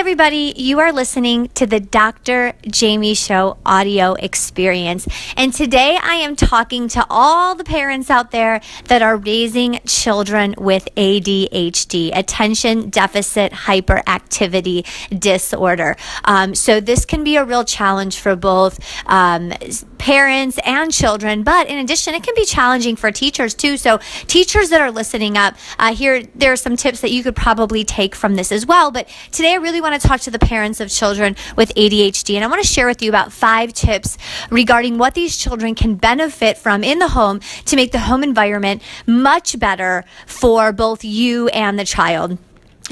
everybody, you are listening to the Dr. Jaime Show audio experience. And today I am talking to all the parents out there that are raising children with ADHD, attention deficit hyperactivity disorder. So this can be a real challenge for both parents and children, but in addition, it can be challenging for teachers too. So teachers that are listening up, there are some tips that you could probably take from this as well. But today I really want to talk to the parents of children with ADHD, and I want to share with you about 5 tips regarding what these children can benefit from in the home to make the home environment much better for both you and the child.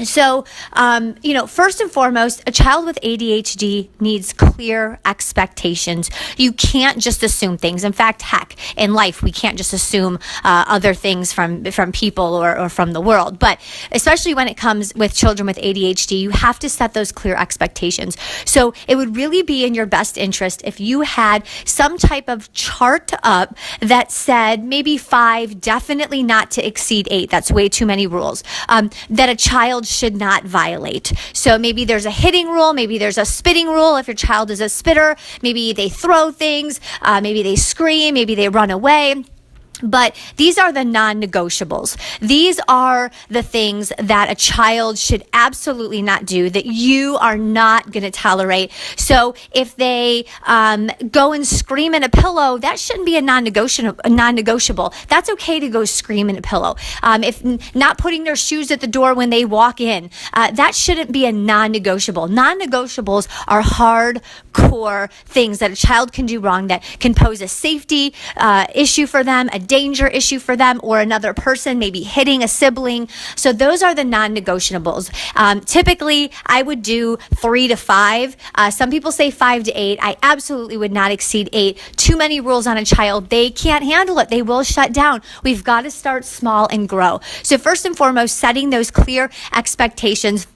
So, first and foremost, a child with ADHD needs clear expectations. You can't just assume things. In fact, heck, in life, we can't just assume other things from people or from the world. But especially when it comes with children with ADHD, you have to set those clear expectations. So it would really be in your best interest if you had some type of chart up that said maybe 5, definitely not to exceed 8. That's way too many rules. That a child should not violate. So maybe there's a hitting rule, maybe there's a spitting rule if your child is a spitter, maybe they throw things, maybe they scream, maybe they run away. But these are the non-negotiables. These are the things that a child should absolutely not do, that you are not going to tolerate. So if they go and scream in a pillow, that shouldn't be a non-negotiable. That's okay to go scream in a pillow. If not putting their shoes at the door when they walk in, that shouldn't be a non-negotiable. Non-negotiables are hardcore things that a child can do wrong that can pose a safety issue for them, a danger issue for them, or another person, maybe hitting a sibling. So those are the non-negotiables. Typically, I would do 3 to 5. Some people say 5 to 8. I absolutely would not exceed 8. Too many rules on a child. They can't handle it. They will shut down. We've got to start small and grow. So first and foremost, setting those clear expectations.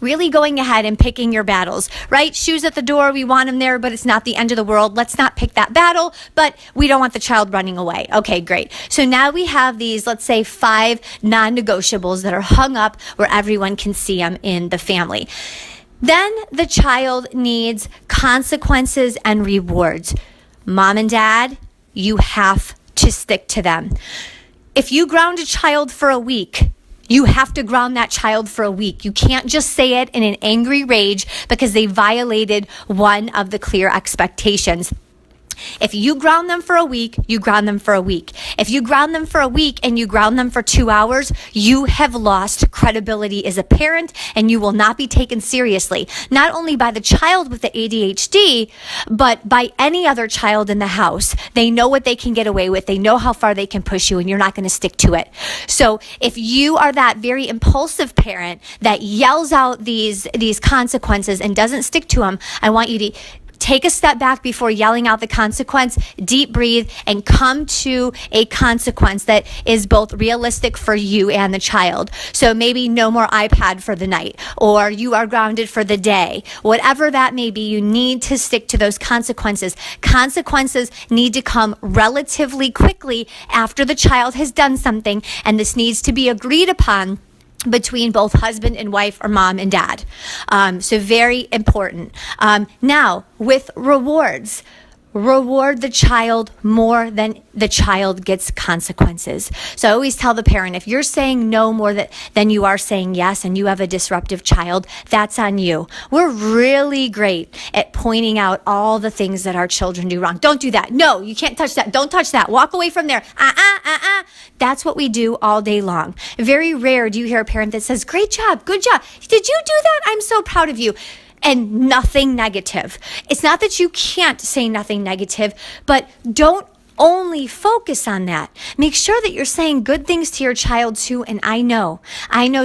Really going ahead and picking your battles, right? Shoes at the door, we want them there, but it's not the end of the world. Let's not pick that battle, but we don't want the child running away. Okay, great. So now we have these, let's say 5 non-negotiables that are hung up where everyone can see them in the family. Then the child needs consequences and rewards. Mom and dad, you have to stick to them. If you ground a child for a week, you have to ground that child for a week. You can't just say it in an angry rage because they violated one of the clear expectations. If you ground them for a week, you ground them for a week. If you ground them for a week and you ground them for 2 hours, you have lost credibility as a parent and you will not be taken seriously, not only by the child with the ADHD, but by any other child in the house. They know what they can get away with. They know how far they can push you and you're not going to stick to it. So if you are that very impulsive parent that yells out these consequences and doesn't stick to them, I want you to take a step back before yelling out the consequence, deep breathe, and come to a consequence that is both realistic for you and the child. So maybe no more iPad for the night, or you are grounded for the day. Whatever that may be, you need to stick to those consequences. Consequences need to come relatively quickly after the child has done something, and this needs to be agreed upon between both husband and wife or mom and dad. So very important. Now, with rewards, reward the child more than the child gets consequences. So I always tell the parent, if you're saying no more than you are saying yes and you have a disruptive child, that's on you. We're really great at pointing out all the things that our children do wrong. Don't do that. No, you can't touch that. Don't touch that. Walk away from there. That's what we do all day long. Very rare do you hear a parent that says, great job, good job. Did you do that? I'm so proud of you. And nothing negative. It's not that you can't say nothing negative, but don't only focus on that. Make sure that you're saying good things to your child too. And I know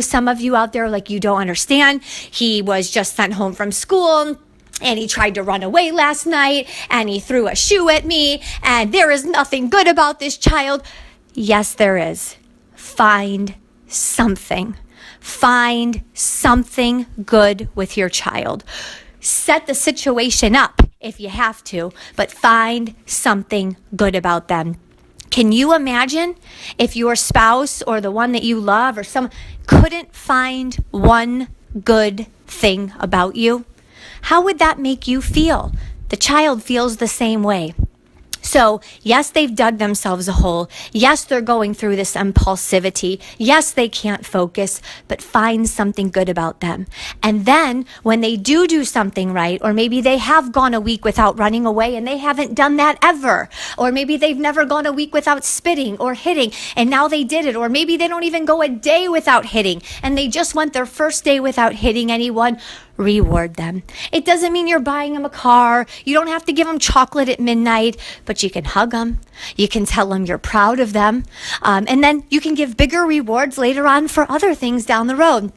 some of you out there, like, you don't understand. He was just sent home from school and he tried to run away last night and he threw a shoe at me and there is nothing good about this child. Yes, there is. Find something. Find something good with your child. Set the situation up if you have to, but find something good about them. Can you imagine if your spouse or the one that you love or someone couldn't find one good thing about you, how would that make you feel? The child feels the same way. So, yes, they've dug themselves a hole. Yes, they're going through this impulsivity. Yes, they can't focus, but find something good about them. And then when they do something right, or maybe they have gone a week without running away and they haven't done that ever, or maybe they've never gone a week without spitting or hitting and now they did it, or maybe they don't even go a day without hitting and they just went their first day without hitting anyone. Reward them. It doesn't mean you're buying them a car. You don't have to give them chocolate at midnight, but you can hug them. You can tell them you're proud of them. And then you can give bigger rewards later on for other things down the road.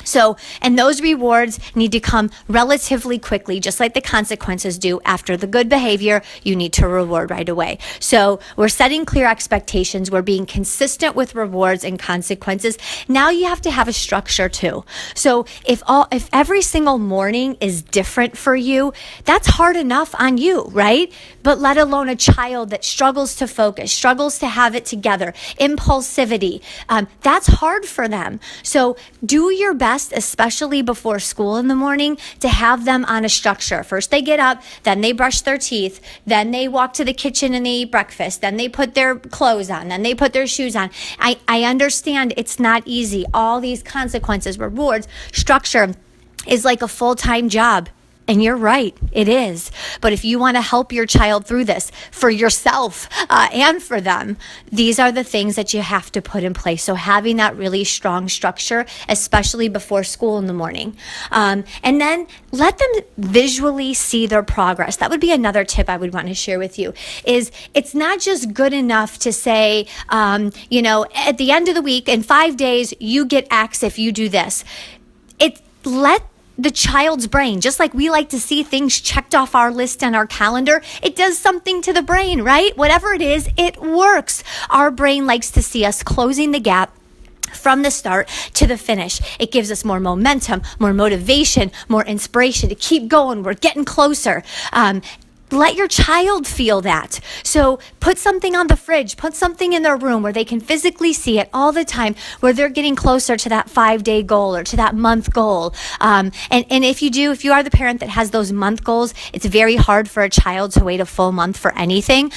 So, and those rewards need to come relatively quickly, just like the consequences do. After the good behavior, you need to reward right away. So we're setting clear expectations. We're being consistent with rewards and consequences. Now you have to have a structure too. So if every single morning is different for you, that's hard enough on you, right? But let alone a child that struggles to focus, struggles to have it together, impulsivity, that's hard for them. So do your best, especially before school in the morning, to have them on a structure. First they get up, then they brush their teeth, then they walk to the kitchen and they eat breakfast, then they put their clothes on, then they put their shoes on. I understand it's not easy. All these consequences, rewards, structure is like a full-time job. And you're right, it is. But if you want to help your child through this for yourself and for them, these are the things that you have to put in place. So having that really strong structure, especially before school in the morning. And then let them visually see their progress. That would be another tip I would want to share with you, is it's not just good enough to say, at the end of the week, in 5 days, you get X if you do this. Let the child's brain, just like we like to see things checked off our list and our calendar, it does something to the brain, right? Whatever it is, it works. Our brain likes to see us closing the gap from the start to the finish. It gives us more momentum, more motivation, more inspiration to keep going. We're getting closer. Let your child feel that. So put something on the fridge, put something in their room where they can physically see it all the time, where they're getting closer to that 5-day goal or to that month goal. And if you are the parent that has those month goals, it's very hard for a child to wait a full month for anything.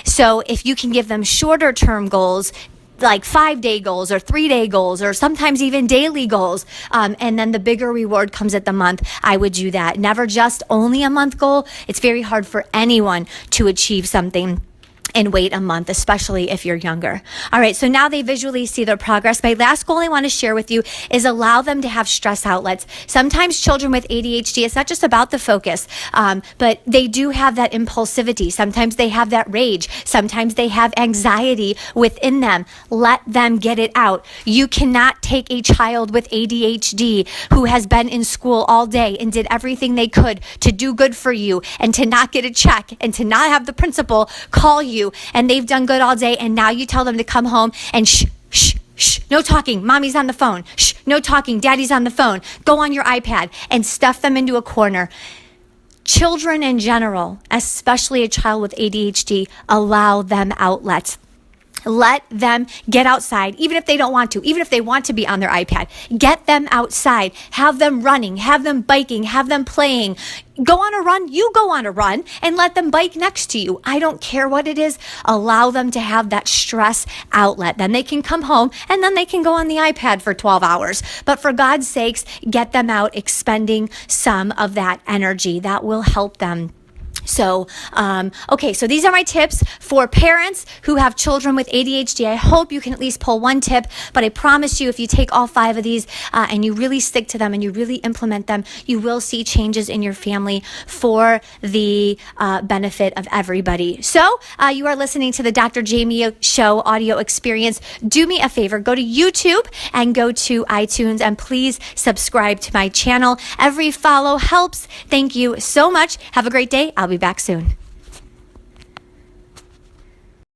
So if you can give them shorter term goals, like 5-day goals or 3-day goals or sometimes even daily goals. And then the bigger reward comes at the month. I would do that. Never just only a month goal. It's very hard for anyone to achieve something and wait a month, especially if you're younger. All right, so now they visually see their progress. My last goal I want to share with you is allow them to have stress outlets. Sometimes children with ADHD, it's not just about the focus, but they do have that impulsivity. Sometimes they have that rage. Sometimes they have anxiety within them. Let them get it out. You cannot take a child with ADHD who has been in school all day and did everything they could to do good for you and to not get a check and to not have the principal call you, and they've done good all day, and now you tell them to come home and shh, no talking, mommy's on the phone, shh, no talking, daddy's on the phone, go on your iPad, and stuff them into a corner. Children in general, especially a child with ADHD, allow them outlets. Let them get outside, even if they don't want to, even if they want to be on their iPad. Get them outside. Have them running, have them biking, have them playing. Go on a run, you go on a run, and let them bike next to you. I don't care what it is. Allow them to have that stress outlet. Then they can come home, and then they can go on the iPad for 12 hours. But for God's sakes, get them out expending some of that energy. That will help them. So, so these are my tips for parents who have children with ADHD. I hope you can at least pull one tip, but I promise you, if you take all 5 of these and you really stick to them and you really implement them, you will see changes in your family for the benefit of everybody. So, you are listening to the Dr. Jaime Show audio experience. Do me a favor, go to YouTube and go to iTunes, and please subscribe to my channel. Every follow helps. Thank you so much. Have a great day. I'll be back soon.